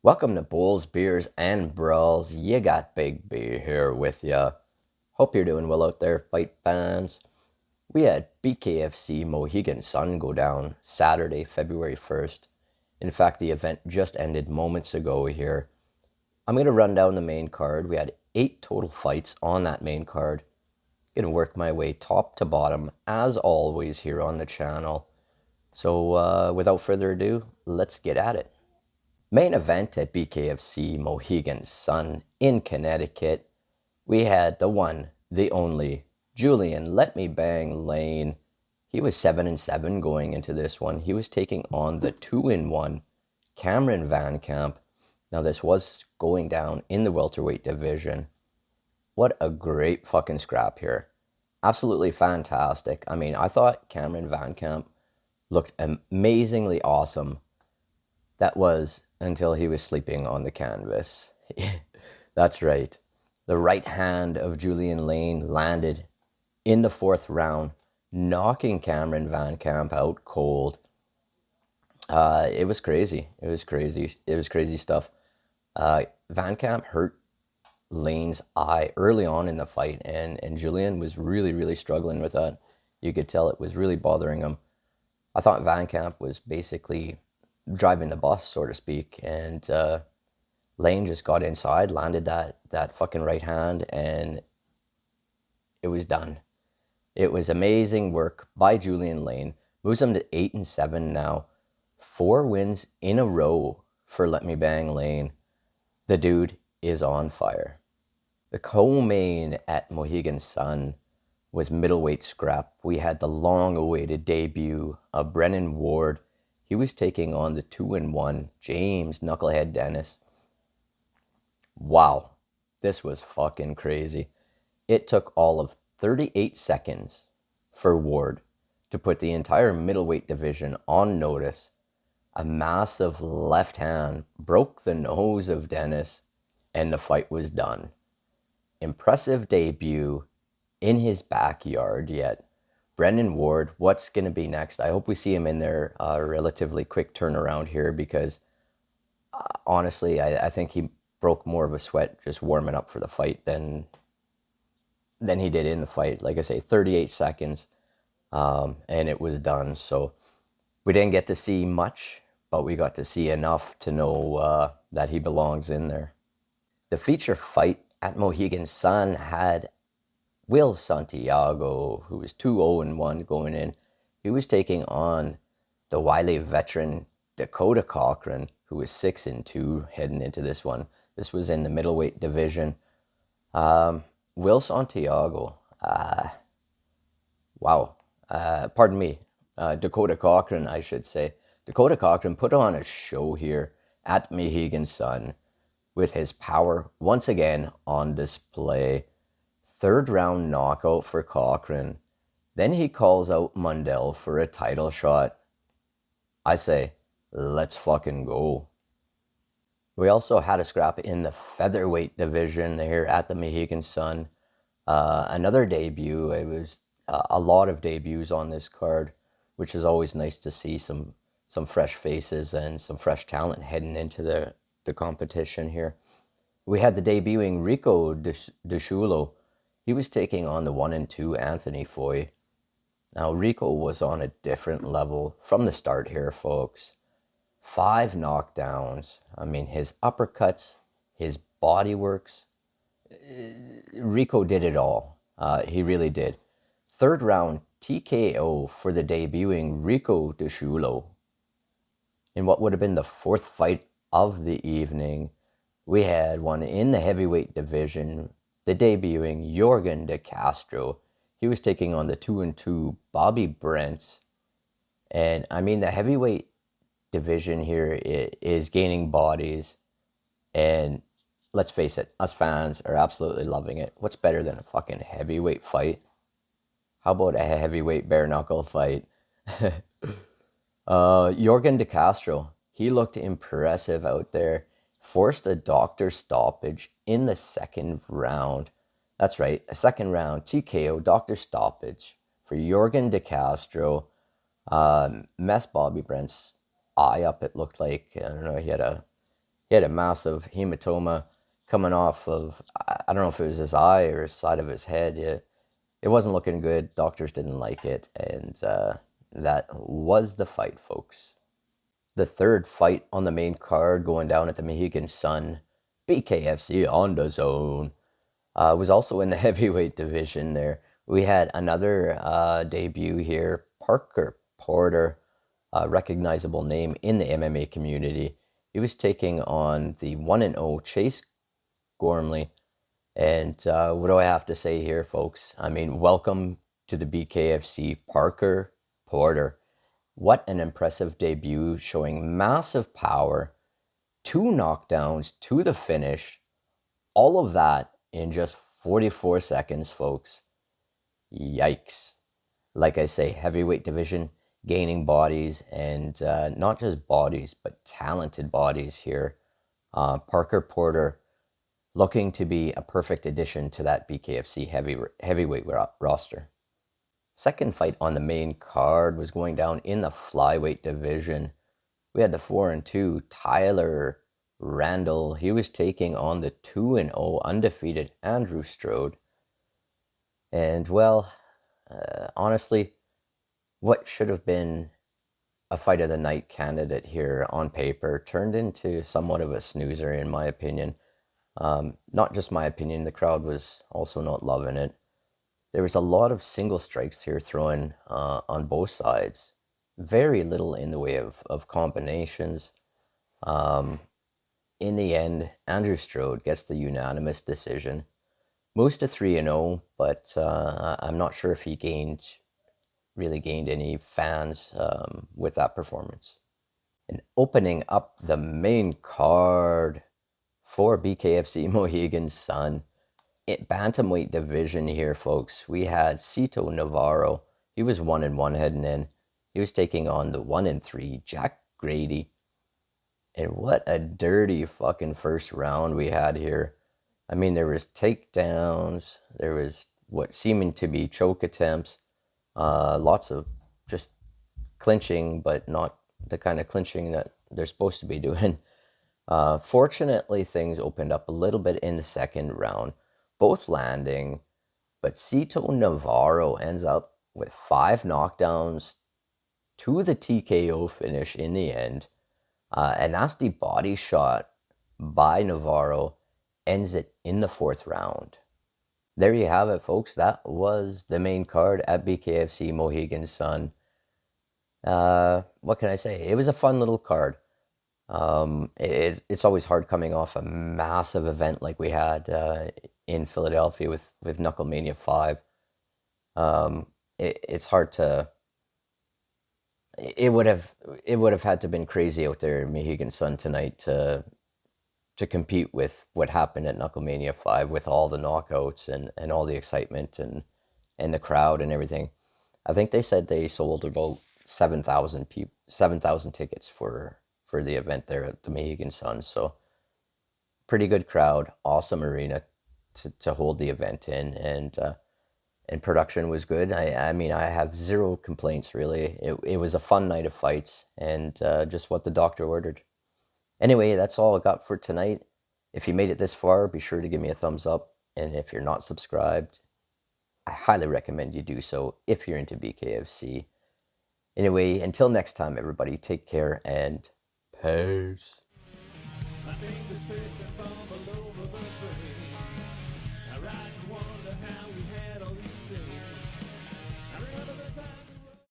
Welcome to Bowls, Beers, and Brawls. You got Big B here with ya. Hope you're doing well out there, fight fans. We had BKFC Mohegan Sun go down Saturday, February 1st. In fact, the event just ended moments ago here. I'm going to run down the main card. We had 8 total fights on that main card. Going to work my way top to bottom, as always, here on the channel. So, without further ado, let's get at it. Main event at BKFC Mohegan Sun in Connecticut. We had the one, the only, Julian Let Me Bang Lane. He was 7-7 going into this one. He was taking on the 2-1 Cameron Vancamp. Now this was going down in the welterweight division. What a great fucking scrap here. Absolutely fantastic. I mean, I thought Cameron Vancamp looked amazingly awesome. That was until he was sleeping on the canvas. That's right. The right hand of Julian Lane landed in the 4th round, knocking Cameron Vancamp out cold. It was crazy. It was crazy stuff. Vancamp hurt Lane's eye early on in the fight, and Julian was really struggling with that. You could tell it was really bothering him. I thought Vancamp was basically driving the bus, so to speak, and Lane just got inside, landed that fucking right hand, and it was done. It was amazing work by Julian Lane. Moves him to 8-7 now. 4 wins in a row for Let Me Bang Lane. The dude is on fire. The co-main at Mohegan Sun was middleweight scrap. We had the long-awaited debut of Brennan Ward. He was taking on the 2-1 James Knucklehead Dennis. Wow, this was fucking crazy. It took all of 38 seconds for Ward to put the entire middleweight division on notice. A massive left hand broke the nose of Dennis, and the fight was done. Impressive debut in his backyard yet. Brendan Ward, what's going to be next? I hope we see him in there relatively quick turnaround here because honestly, I think he broke more of a sweat just warming up for the fight than he did in the fight. Like I say, 38 seconds and it was done. So we didn't get to see much, but we got to see enough to know that he belongs in there. The feature fight at Mohegan Sun had Will Santiago, who was 2-0-1 going in. He was taking on the wily veteran Dakota Cochran, who was 6-2 heading into this one. This was in the middleweight division. Will Santiago, wow, pardon me, Dakota Cochran, I should say. Dakota Cochran put on a show here at Mohegan Sun with his power once again on display. 3rd round knockout for Cochran. Then he calls out Mundell for a title shot. I say, let's fucking go. We also had a scrap in the featherweight division here at the Mohegan Sun. Another debut. It was a lot of debuts on this card, which is always nice to see some fresh faces and some fresh talent heading into the competition here. We had the debuting Rico Disciullo. He was taking on the 1-2 Anthony Foye. Now, Rico was on a different level from the start here, folks. 5 knockdowns. I mean, his uppercuts, his body works. Rico did it all. He really did. 3rd round TKO for the debuting Rico Disciullo. In what would have been the 4th fight of the evening, we had one in the heavyweight division. The debuting Julian de Castro. He was taking on the 2-2 Bobby Brents. And I mean, the heavyweight division here is gaining bodies. And let's face it, us fans are absolutely loving it. What's better than a fucking heavyweight fight? How about a heavyweight bare knuckle fight? Julian de Castro, he looked impressive out there. Forced a doctor stoppage in the 2nd round. That's right, a 2nd round TKO doctor stoppage for Julian de Castro. Messed Bobby Brent's eye up, it looked like. I don't know, he had a He had a massive hematoma coming off of, I don't know if it was his eye or his side of his head. It wasn't looking good. Doctors didn't like it. And that was the fight, folks. The third fight on the main card going down at the Mohegan Sun, BKFC on the zone, was also in the heavyweight division there. We had another debut here, Parker Porter, a recognizable name in the MMA community. He was taking on the 1-0 Chase Gormley. And what do I have to say here, folks? I mean, welcome to the BKFC, Parker Porter. What an impressive debut, showing massive power, 2 knockdowns to the finish, all of that in just 44 seconds, folks. Yikes. Like I say, heavyweight division gaining bodies, and not just bodies, but talented bodies here. Parker Porter looking to be a perfect addition to that BKFC heavyweight roster. Second fight on the main card was going down in the flyweight division. We had the 4-2 Tyler Randall. He was taking on the 2-0 undefeated Andrew Strode. And well, honestly, what should have been a fight of the night candidate here on paper turned into somewhat of a snoozer, in my opinion. Not just my opinion, the crowd was also not loving it. There was a lot of single strikes here thrown on both sides. Very little in the way of combinations. In the end, Andrew Strode gets the unanimous decision. Moves to 3-0, but I'm not sure if he really gained any fans with that performance. And opening up the main card for BKFC Mohegan Sun, Bantamweight division here, folks. We had Navarro. He was 1-1 heading in. He was taking on the 1-3 Jack Grady. And what a dirty fucking first round we had here. I mean, there was takedowns. There was what seeming to be choke attempts. Lots of just clinching, but not the kind of clinching that they're supposed to be doing. Fortunately, things opened up a little bit in the second round, both landing, but Navarro ends up with 5 knockdowns to the TKO finish in the end. A nasty body shot by Navarro ends it in the 4th round. There you have it, folks. That was the main card at BKFC Mohegan Sun. What can I say? It was a fun little card. It's always hard coming off a massive event like we had in Philadelphia with Knucklemania 5. It's hard to. It would have had to been crazy out there in Mohegan Sun tonight to compete with what happened at Knucklemania 5 with all the knockouts and all the excitement and the crowd and everything. I think they said they sold about 7,000 tickets for the event there at the Mohegan Sun. So pretty good crowd, awesome arena to hold the event in, and production was good. I mean, I have zero complaints really. It was a fun night of fights, and just what the doctor ordered. Anyway, that's all I got for tonight. If you made it this far, be sure to give me a thumbs up. And if you're not subscribed, I highly recommend you do so if you're into BKFC. Anyway, until next time, everybody, take care and peace.